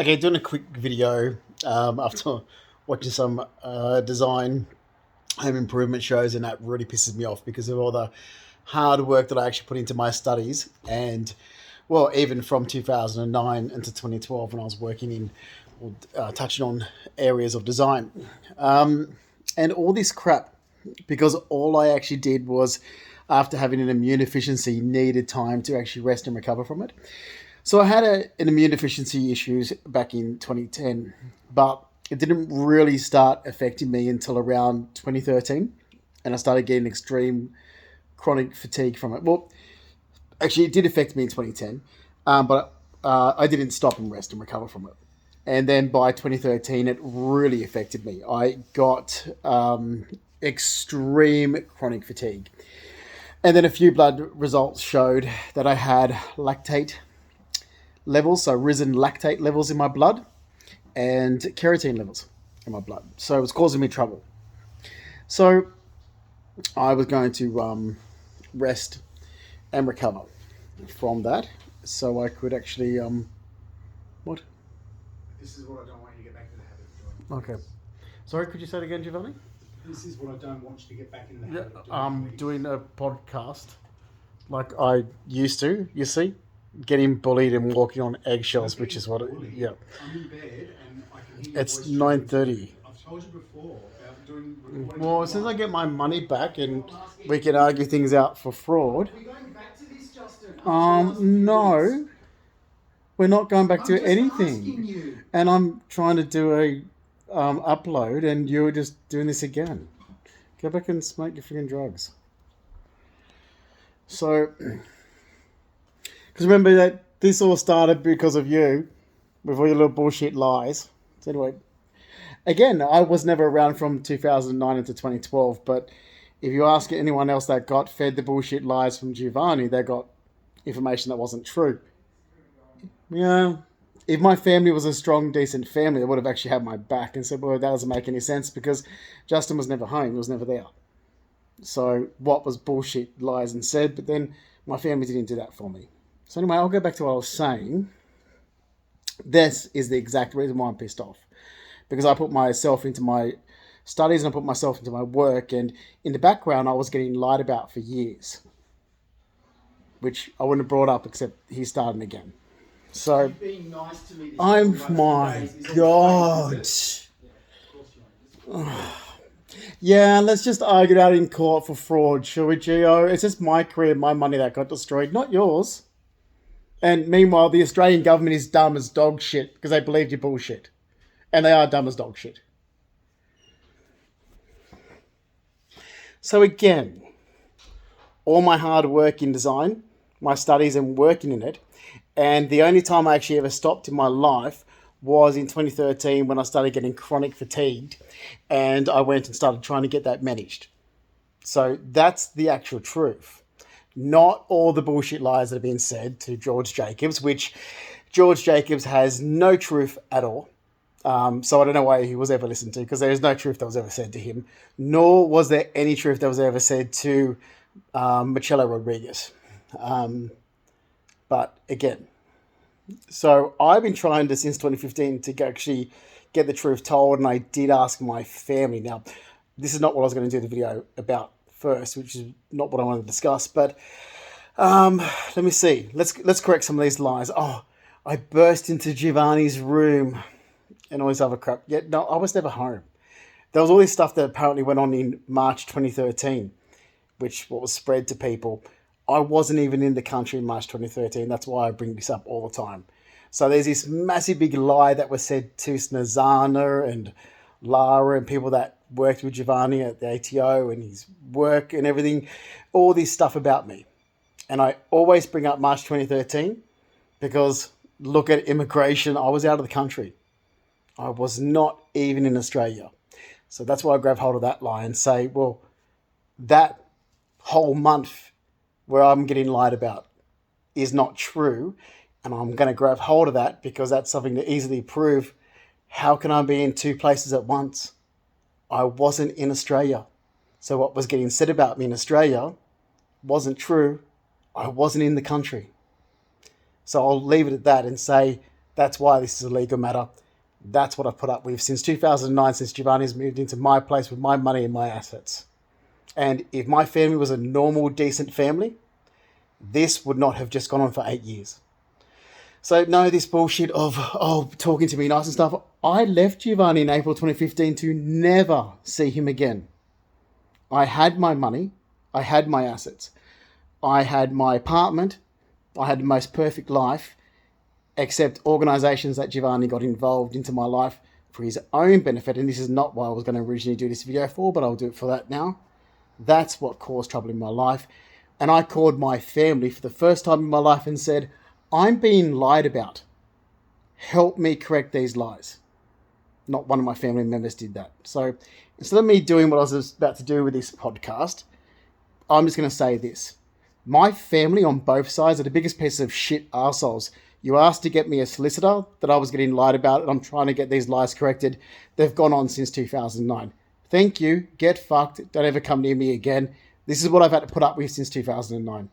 Okay, doing a quick video after watching some design home improvement shows, and that really pisses me off because of all the hard work that I actually put into my studies. And, well, even from 2009 into 2012 when I was working in, touching on areas of design. And all this crap, because all I actually did was, after having an immune deficiency, needed time to actually rest and recover from it. So I had an immune deficiency issues back in 2010, but it didn't really start affecting me until around 2013, and I started getting extreme chronic fatigue from it. Well, actually, it did affect me in 2010, but I didn't stop and rest and recover from it. And then by 2013, it really affected me. I got extreme chronic fatigue. And then a few blood results showed that I had lactate levels, so risen lactate levels in my blood, and kerosene levels in my blood. So it was causing me trouble. So I was going to rest and recover from that, so I could actually what? This is what I don't want you to get back to the habit of doing. Okay. Sorry, could you say it again, Giovanni? This is what I don't want you to get back in the habit of doing. Doing a podcast like I used to. You see, getting bullied and walking on eggshells, which is what it. Yeah. I'm in bed and I can hear your It's voice 9:30. I've told you before about doing recording. Well, as soon as I get my money back and we can argue things out for fraud. We're going back to this, Justin. No, we're not going back I'm to just anything. asking you. And I'm trying to do a upload, and you're just doing this again. Go back and smoke your freaking drugs. So, because remember that this all started because of you, with all your little bullshit lies. So anyway, again, I was never around from 2009 into 2012, but if you ask anyone else that got fed the bullshit lies from Giovanni, they got information that wasn't true. Yeah. If my family was a strong, decent family, they would have actually had my back and said, well, that doesn't make any sense because Justin was never home. He was never there. So what was bullshit lies and said, but then my family didn't do that for me. So anyway, I'll go back to what I was saying. This is the exact reason why I'm pissed off. Because I put myself into my studies and I put myself into my work, and in the background I was getting lied about for years. Which I wouldn't have brought up except he's starting again. So Being nice to me. my God. Yeah, let's just argue it out in court for fraud, shall we, Gio? It's just my career, my money that got destroyed, not yours. And meanwhile, the Australian government is dumb as dog shit because they believed your bullshit. And they are dumb as dog shit. So again, all my hard work in design, my studies and working in it, and the only time I actually ever stopped in my life was in 2013 when I started getting chronic fatigued, and I went and started trying to get that managed. So that's the actual truth. Not all the bullshit lies that have been said to George Jacobs, which George Jacobs has no truth at all. So I don't know why he was ever listened to, because there is no truth that was ever said to him, nor was there any truth that was ever said to Marcelo Rodriguez. But again, so I've been trying to since 2015 to actually get the truth told, and I did ask my family. Now, this is not what I was going to do the video about first, which is not what I want to discuss. But let me see. Let's correct some of these lies. Oh, I burst into Giovanni's room and all this other crap. Yeah, no, I was never home. There was all this stuff that apparently went on in March 2013, which was spread to people. I wasn't even in the country in March 2013. That's why I bring this up all the time. So there's this massive big lie that was said to Snezana and Lara and people that worked with Giovanni at the ATO and his work and everything. All this stuff about me. And I always bring up March 2013 because look at immigration. I was out of the country. I was not even in Australia. So that's why I grab hold of that lie and say, well, that whole month where I'm getting lied about is not true, and I'm going to grab hold of that because that's something to easily prove. How can I be in two places at once? I wasn't in Australia. So what was getting said about me in Australia wasn't true. I wasn't in the country. So I'll leave it at that and say That's why this is a legal matter. That's what I've put up with since 2009, since Giovanni's moved into my place with my money and my assets. And if my family was a normal, decent family, this would not have just gone on for 8 years. So no, this bullshit of, talking to me nice and stuff. I left Giovanni in April 2015 to never see him again. I had my money. I had my assets. I had my apartment. I had the most perfect life, except organisations that Giovanni got involved into my life for his own benefit. And this is not what I was going to originally do this video for, but I'll do it for that now. That's what caused trouble in my life. And I called my family for the first time in my life and said, I'm being lied about. Help me correct these lies. Not one of my family members did that. So instead of me doing what I was about to do with this podcast, I'm just going to say this. My family on both sides are the biggest piece of shit arseholes. You asked to get me a solicitor that I was getting lied about, and I'm trying to get these lies corrected. They've gone on since 2009. Thank you. Get fucked. Don't ever come near me again. This is what I've had to put up with since 2009.